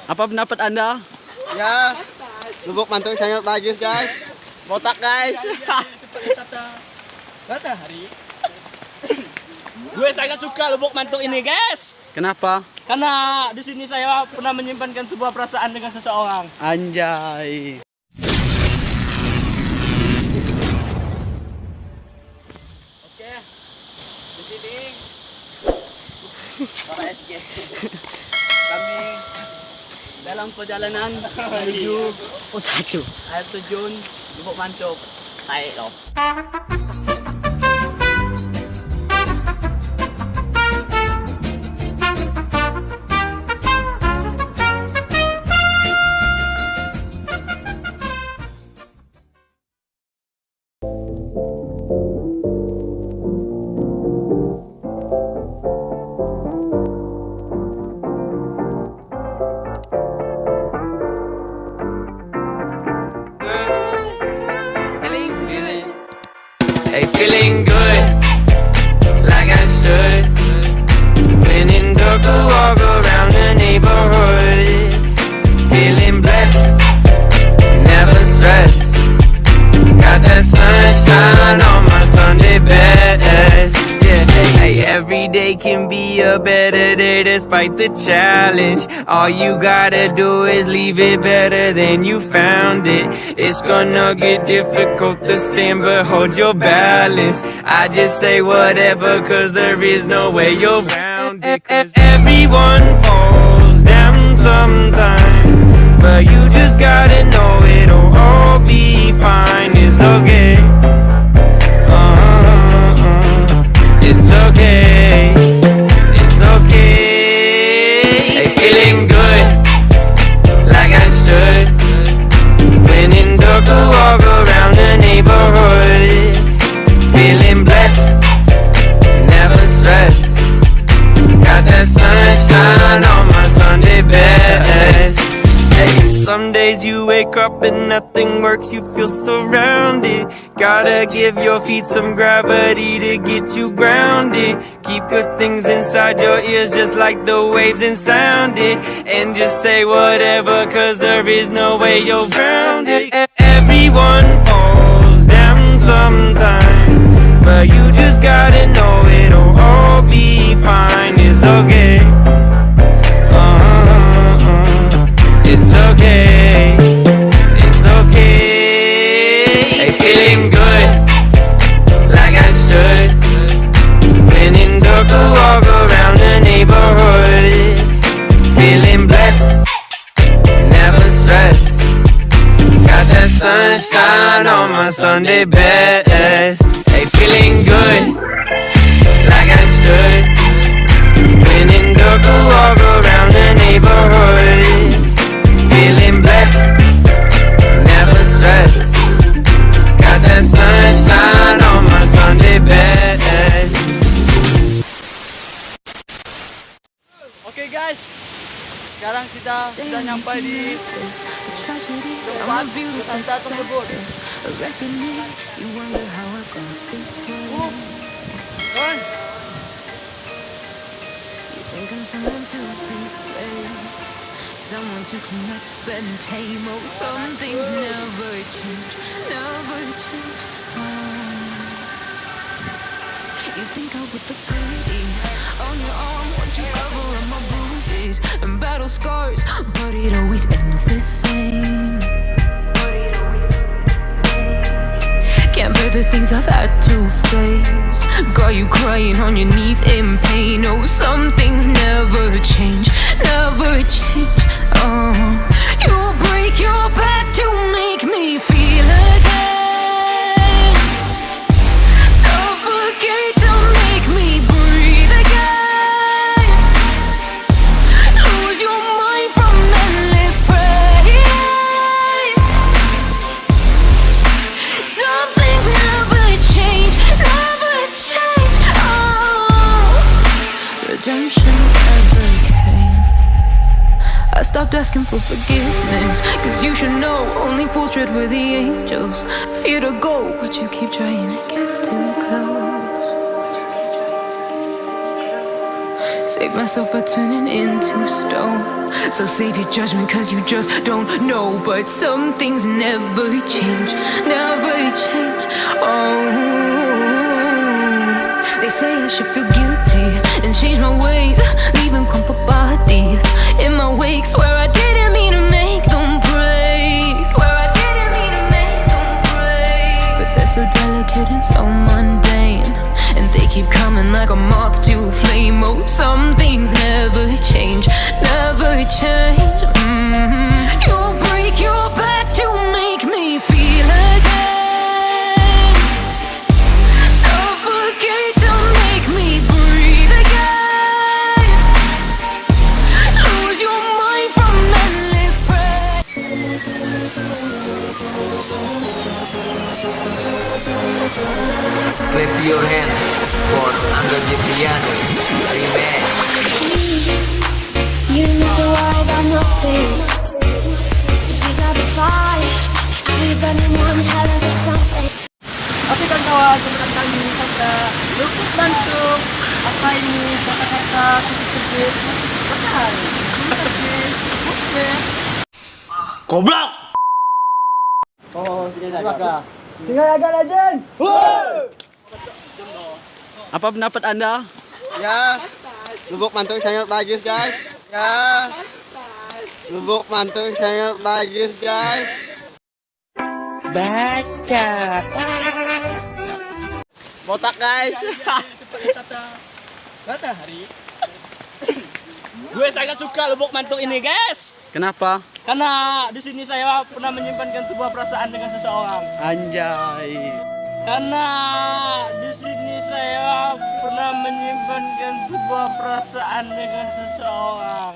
Apa pendapat Anda? Ya, Lubuk Mantuk sangat bagus guys. Botak guys. Matahari. Gue sangat suka Lubuk Mantuk ini, guys. Kenapa? Karena di sini saya pernah menyimpankan sebuah perasaan dengan seseorang. Anjay. Oke. Di sini para SG. Kami dalam perjalanan menuju air terjun Lubuk Mantuk. Tai loh. Hey, feeling good, like I should. When in dark, I walk around the neighborhood. Feeling blessed, never stressed. Got that sunshine on my Sunday best. Yeah, hey, every day can be a better day despite the challenge. All you gotta do is leave it better than you found it. It's gonna get difficult to stand, but hold your balance. I just say whatever, cause there is no way you're around it. Everyone falls down sometime, but you just gotta know it'll all be fine. It's okay. It's okay. It's okay. Hey, feeling good, like I should. When in dark, I walk around the neighborhood. Feeling blessed, never stressed. Got that sunshine on my Sunday best. Hey, some days you wake up and nothing works, you feel surrounded. Gotta give your feet some gravity to get you grounded. Keep good things inside your ears just like the waves and sound it. And just say whatever, cause there is no way you're grounded. Everyone falls down sometime, but you just gotta know it'll all be fine. It's okay. It's okay. It's okay. Hey, feeling good, like I should. When in dark, I walk around the neighborhood. Feeling blessed, never stressed. Got that sunshine on my Sunday best. Hey, feeling good, like I should. When in dark, I walk around the neighborhood. Feeling blessed, never stressed. Got that sunshine on my Sunday best. Oke guys, sekarang kita sudah nyampai di tempat wisata tersebut. Someone to connect and tame. Oh, some things never change, never change. You think I would look pretty on your arm once you cover up my bruises and battle scars, but it always ends the same. Can't bear the things I've had to face. Got you crying on your knees in pain. Oh, some things never change, never change. You break your back to make me feel again. Suffocate to make me breathe again. Lose your mind from endless pain. Some things never change, never change. Redemption never came. I stopped asking for forgiveness, cause you should know only fools tread with the angels. Fear to go, but you keep trying to get too close. Save myself by turning into stone. So save your judgment, cause you just don't know. But some things never change, never change. Oh, they say I should feel guilty and change my ways, leaving crumpled bodies in my wake. Swear I didn't mean to make them break, swear I didn't mean to make them break. But they're so delicate and so mundane, and they keep coming like a moth to a flame. Oh, some things never change, never change. You break your back to make me feel again, suffocate to make me breathe again, lose your mind from endless pain. Clap your hands for Angga Jepriano. Remix. You don't need to worry about nothing. We got the fire, and we burning one hell of a something. Oke kawan-kawan, kemudian kami wisata Lubuk Mantuk. Apa ini kata-kata kecil-kecil matahari? Oke. Goblok. Oh, Singa Jaga. Singa Jaga legend. Apa pendapat Anda? Ya. Lubuk Mantuk sangat lagis guys. Ya. Lubuk Mantuk sangat lagis guys. Botak guys. Matahari. Gue sangat suka Lubuk Mantuk ini guys. Kenapa? Karena di sini saya pernah menyimpankan sebuah perasaan dengan seseorang. Anjay. Karena di sini saya pernah menyimpankan sebuah perasaan dengan seseorang.